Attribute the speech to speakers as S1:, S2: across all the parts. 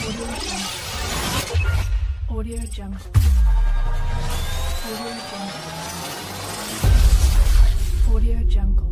S1: Audio Jungle. Audio Jungle. Audio Jungle. Audio Jungle.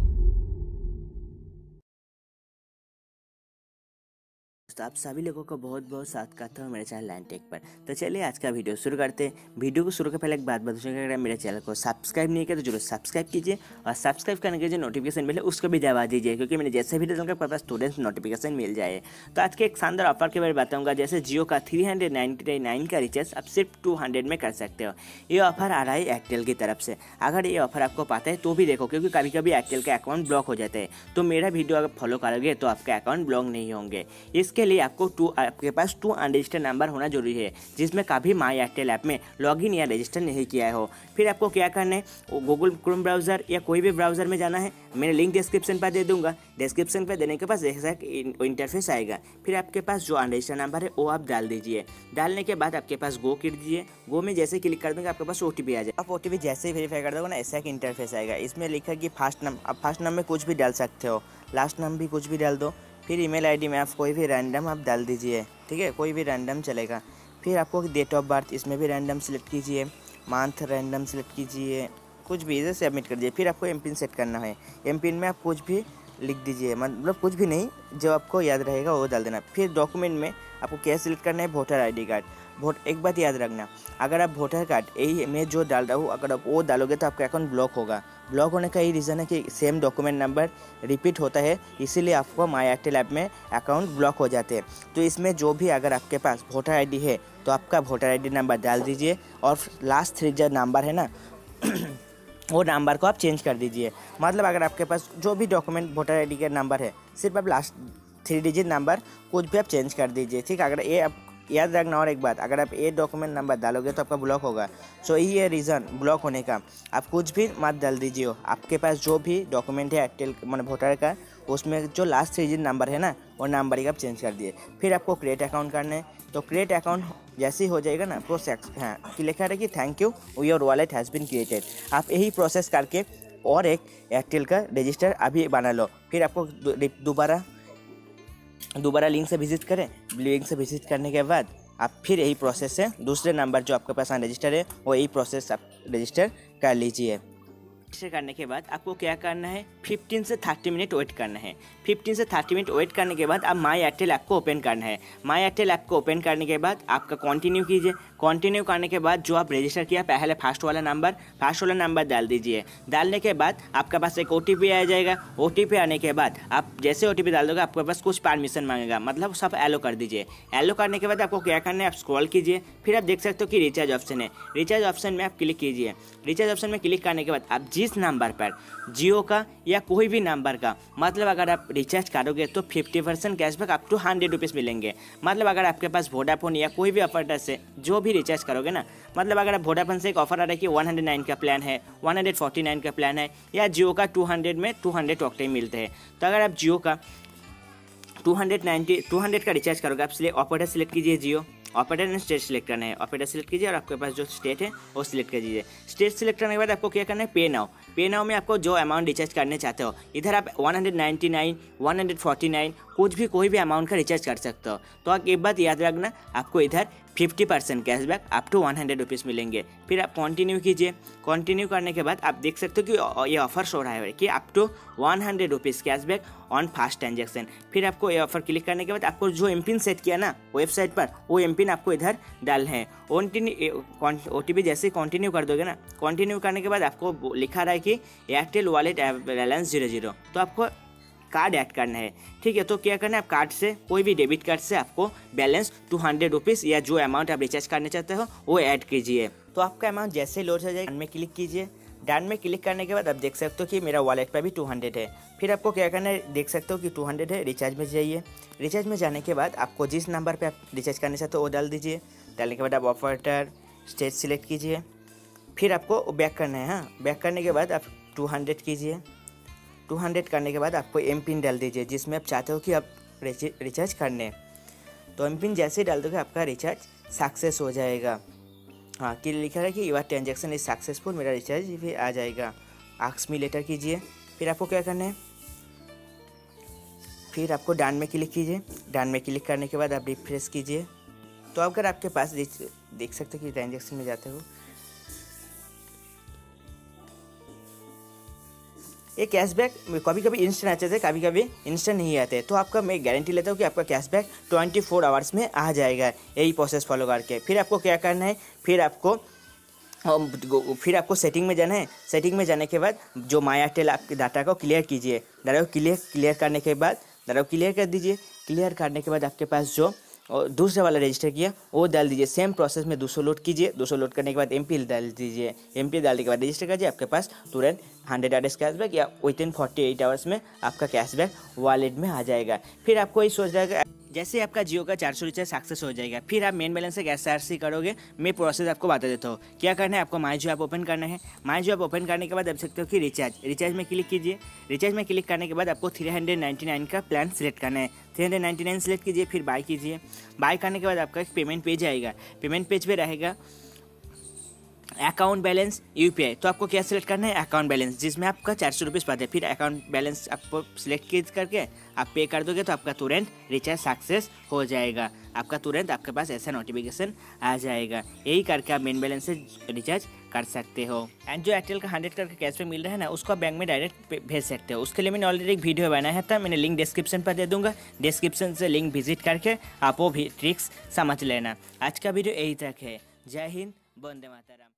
S2: तो आप सभी लोगों को बहुत बहुत स्वागत करता हूँ मेरे चैनल लैंड टेक पर। तो चलिए आज का वीडियो शुरू करते हैं। वीडियो को शुरू के पहले एक बात बताऊँगा, अगर मेरे चैनल को सब्सक्राइब नहीं किया तो जरूर सब्सक्राइब कीजिए और सब्सक्राइब करने के जो नोटिफिकेशन मिले उसको भी दबा दीजिए, क्योंकि मैंने जैसे वीडियो डालूंगा आपके पास स्टूडेंट्स नोटिफिकेशन मिल जाए। तो आज के एक शानदार ऑफर के बारे में बताऊँगा। जैसे जियो का 399 का रिचार्ज आप सिर्फ 200 में कर सकते हो। ये ऑफर आ रहा है एयरटेल की तरफ से। अगर ये ऑफर आपको पता है तो भी देखो, क्योंकि कभी कभी एयरटेल का अकाउंट ब्लॉक हो जाता है। तो मेरा वीडियो अगर फॉलो करोगे तो आपका अकाउंट ब्लॉक नहीं होंगे। इसके लिए आपके पास 2 अनरजिस्टर्ड नंबर होना जरूरी है, जिसमें कभी माई एयरटेल ऐप में लॉगिन या रजिस्टर नहीं किया हो। फिर आपको क्या करना है, गूगल क्रोम ब्राउज़र या कोई भी ब्राउज़र में जाना है। मैंने लिंक डिस्क्रिप्शन पर दे दूंगा। डिस्क्रिप्शन पर देने के पास ऐसा इंटरफेस आएगा। फिर आपके पास जो अनरजिस्टर्ड नंबर है वो आप डाल दीजिए। डालने के बाद आपके पास गो कर दीजिए। गो में जैसे क्लिक कर देंगे आपके पास OTP आ जाए। आप OTP जैसे ही वेरीफाई कर दोगे ना, ऐसा एक इंटरफेस आएगा। इसमें लिखा कि फर्स्ट नाम, आप फर्स्ट नाम में कुछ भी डाल सकते हो, लास्ट नाम भी कुछ भी डाल दो। फिर ईमेल आईडी में आप कोई भी रैंडम आप डाल दीजिए, ठीक है, कोई भी रैंडम चलेगा। फिर आपको डेट ऑफ बर्थ, इसमें भी रैंडम सेलेक्ट कीजिए, मंथ रैंडम सेलेक्ट कीजिए, कुछ भी इधर सबमिट कर दीजिए। फिर आपको एमपिन सेट करना है। एमपिन में आप कुछ भी लिख दीजिए, मतलब कुछ भी नहीं, जो आपको याद रहेगा वो डाल देना। फिर डॉक्यूमेंट में आपको क्या सिलेक्ट करना है, वोटर ID कार्ड। एक बात याद रखना, अगर आप वोटर कार्ड यही मैं जो डाल रहा हूँ अगर आप वो डालोगे तो आपका अकाउंट ब्लॉक होगा। ब्लॉक होने का यही रीज़न है कि सेम डॉक्यूमेंट नंबर रिपीट होता है, इसीलिए आपको माई एयरटेल ऐप में अकाउंट ब्लॉक हो जाते हैं। तो इसमें जो भी अगर आपके पास वोटर ID है तो आपका वोटर ID नंबर डाल दीजिए और लास्ट 3 जो नंबर है ना वो नंबर को आप चेंज कर दीजिए। मतलब अगर आपके पास जो भी डॉक्यूमेंट वोटर ID का नंबर है, सिर्फ आप लास्ट 3 डिजिट नंबर कुछ भी आप चेंज कर दीजिए, ठीक है। अगर ये आप याद रखना, और एक बात, अगर आप ये डॉक्यूमेंट नंबर डालोगे तो आपका ब्लॉक होगा। सो यही है रीज़न ब्लॉक होने का। आप कुछ भी मत डाल दीजिए। आपके पास जो भी डॉक्यूमेंट है एयरटेल मतलब वोटर का, उसमें जो लास्ट 3 डिजिट नंबर है ना वो नंबर ही आप चेंज कर दिए। फिर आपको क्रिएट अकाउंट करना है। तो क्रिएट अकाउंट जैसे ही हो जाएगा ना, प्रोसेस हाँ कि लिखा है कि thank you your wallet has been created. आप यही प्रोसेस करके और एक एयरटेल का रजिस्टर अभी बना लो। फिर आपको दोबारा लिंक से विजिट करें। लिंक से विजिट करने के बाद आप फिर यही प्रोसेस से दूसरे नंबर जो आपके पास रजिस्टर है वो यही प्रोसेस आप रजिस्टर कर लीजिए। रजिस्टर करने के बाद आपको क्या करना है, 15 से 30 मिनट वेट करना है। 15 से 30 मिनट वेट करने के बाद आप माई एयरटेल ऐप को ओपन करना है। माई एयरटेल ऐप को ओपन करने के बाद आपका कंटिन्यू कीजिए। कंटिन्यू करने के बाद जो आप रजिस्टर किया पहले फर्स्ट वाला नंबर डाल दीजिए। डालने के बाद आपके पास एक OTP आ जाएगा। OTP आने के बाद आप जैसे OTP डाल दोगे आपके पास कुछ परमिशन मांगेगा, मतलब सब एलो कर दीजिए। एलो करने के बाद आपको क्या करना है, आप स्क्रॉल कीजिए। फिर आप देख सकते हो कि रिचार्ज ऑप्शन है। रिचार्ज ऑप्शन में आप क्लिक कीजिए। रिचार्ज ऑप्शन में क्लिक करने के बाद आप जिस नंबर पर जियो का या कोई भी नंबर का, मतलब अगर आप रिचार्ज करोगे तो 50% कैशबैक अप टू 100 रुपीज़ मिलेंगे। मतलब अगर आपके पास वोडाफोन या कोई भी ऑपरेटर से जो भी रिचार्ज करोगे ना, मतलब अगर आप वोडाफोन से एक ऑफर आ रहा है कि 109 का प्लान है, 149 का प्लान है, या जियो का 200 में 200 टॉक टाइम मिलते हैं। तो अगर आप जियो का 200 का रिचार्ज करोगे, आप ऑपरेटर सिलेक्ट कीजिए जियो। ऑपरेटर ने स्टेट सिलेक्ट करना है, ऑपरेटर सिलेक्ट कीजिए और आपके पास जो स्टेट है वो सिलेक्ट कर दीजिए। स्टेट सिलेक्ट करने के बाद आपको क्या करना है, पे नाउ में आपको जो अमाउंट रिचार्ज करने चाहते हो, इधर आप 199, 149 कोई भी अमाउंट का रिचार्ज कर सकते हो। तो आप एक बात याद रखना, आपको इधर 50% कैशबैक अप टू 100 रुपीज़ मिलेंगे। फिर आप कंटिन्यू कीजिए। कंटिन्यू करने के बाद आप देख सकते हो कि ये ऑफर शो रहा है कि up to 100 rupees cashback on fast transaction. फिर आपको ये ऑफर क्लिक करने के बाद आपको जो एमपिन सेट किया ना वेबसाइट पर, वो एमपिन आपको इधर डालना है। OTP जैसे कंटिन्यू कर दोगे ना, कंटिन्यू करने के बाद आपको लिखा रहा है कि एयरटेल वॉलेट बैलेंस 00, तो आपको कार्ड ऐड करना है, ठीक है। तो क्या करना है, आप कार्ड से कोई भी डेबिट कार्ड से आपको बैलेंस 200 रुपीज़ या जो अमाउंट आप रिचार्ज करना चाहते हो वो ऐड कीजिए। तो आपका अमाउंट जैसे ही लोड हो जाएगा, डन में क्लिक कीजिए। डन में क्लिक करने के बाद आप देख सकते हो कि मेरा वॉलेट पर भी 200 है। फिर आपको क्या करना है, देख सकते हो कि 200 है, रिचार्ज में जाइए। रिचार्ज में जाने के बाद आपको जिस नंबर पर आप रिचार्ज करना चाहते हो वो डाल दीजिए। डालने के बाद आप ऑपरेटर स्टेट सिलेक्ट कीजिए। फिर आपको बैक करना है। हाँ, बैक करने के बाद आप 200 कीजिए। 200 करने के बाद आपको एमपिन डाल दीजिए जिसमें आप चाहते हो कि आप रिचार्ज करने। तो एमपिन जैसे ही डाल दोगे आपका रिचार्ज सक्सेस हो जाएगा। हाँ, कि लिखा है कि योर ट्रांजेक्शन इज सक्सेसफुल, मेरा रिचार्ज भी आ जाएगा। आस्क मी लेटर कीजिए। फिर आपको क्या करना है, फिर आपको डन में क्लिक कीजिए। डन में क्लिक करने के बाद आप रिफ्रेश कीजिए। तो अगर आपके पास देख सकते हो कि ट्रांजेक्शन में जाते हो, ये कैशबैक कभी कभी इंस्टेंट आते थे, कभी कभी इंस्टेंट नहीं आते। तो आपका मैं गारंटी लेता हूँ कि आपका कैशबैक 24 आवर्स में आ जाएगा, यही प्रोसेस फॉलो करके। फिर आपको क्या करना है, फिर आपको सेटिंग में जाना है। सेटिंग में जाने के बाद जो माय एयरटेल आपके डाटा को क्लियर कीजिए। डाटा को क्लियर करने के बाद डाटा को क्लियर कर दीजिए। क्लियर करने के बाद आपके पास जो दूसरे वाला रजिस्टर किया वो डाल दीजिए। सेम प्रोसेस में 200 लोड कीजिए। 200 लोड करने के बाद एमपी डाल दीजिए। एमपी डालने के बाद रजिस्टर कीजिए। आपके पास तुरंत 100 आवर्स कैशबैक या विदिन 48 आवर्स में आपका कैशबैक वॉलेट में आ जाएगा। फिर आपको ये सोच रहेगा, जैसे आपका जियो का 400 रिचार्ज सक्सेस हो जाएगा, फिर आप मेन बैलेंस से कैसे करोगे, मैं प्रोसेस आपको बता देता हूँ। क्या करना है, आपको माय जियो ऐप ओपन करना है। माय जियो ऐप ओपन करने के बाद आप सकते हो कि रिचार्ज में क्लिक कीजिए। रिचार्ज में क्लिक करने के बाद आपको 399 का प्लान सिलेक्ट करना है। 399 सिलेक्ट कीजिए, फिर बाय कीजिए। बाय करने के बाद आपका एक पेमेंट पेज आएगा। पेमेंट पेज पे रहेगा अकाउंट बैलेंस, यूपीआई। तो आपको क्या सिलेक्ट करना है, अकाउंट बैलेंस, जिसमें आपका 400 रुपीज़ पाते हैं। फिर अकाउंट बैलेंस आपको सिलेक्ट करके आप पे कर दोगे तो आपका तुरंत रिचार्ज सक्सेस हो जाएगा। आपका तुरंत आपके पास ऐसा नोटिफिकेशन आ जाएगा। यही करके आप मेन बैलेंस से रिचार्ज कर सकते हो। एंड जो एयरटेल का 100 करके कैशबैक मिल रहा है ना, उसको आप बैंक में डायरेक्ट भेज सकते हो। उसके लिए मैंने ऑलरेडी एक वीडियो बनाया था, मैंने लिंक डिस्क्रिप्शन पर दे दूंगा। डिस्क्रिप्शन से लिंक विजिट करके आप वो भी ट्रिक्स समझ लेना। आज का वीडियो यही तक है। जय हिंद, वंदे मातरम।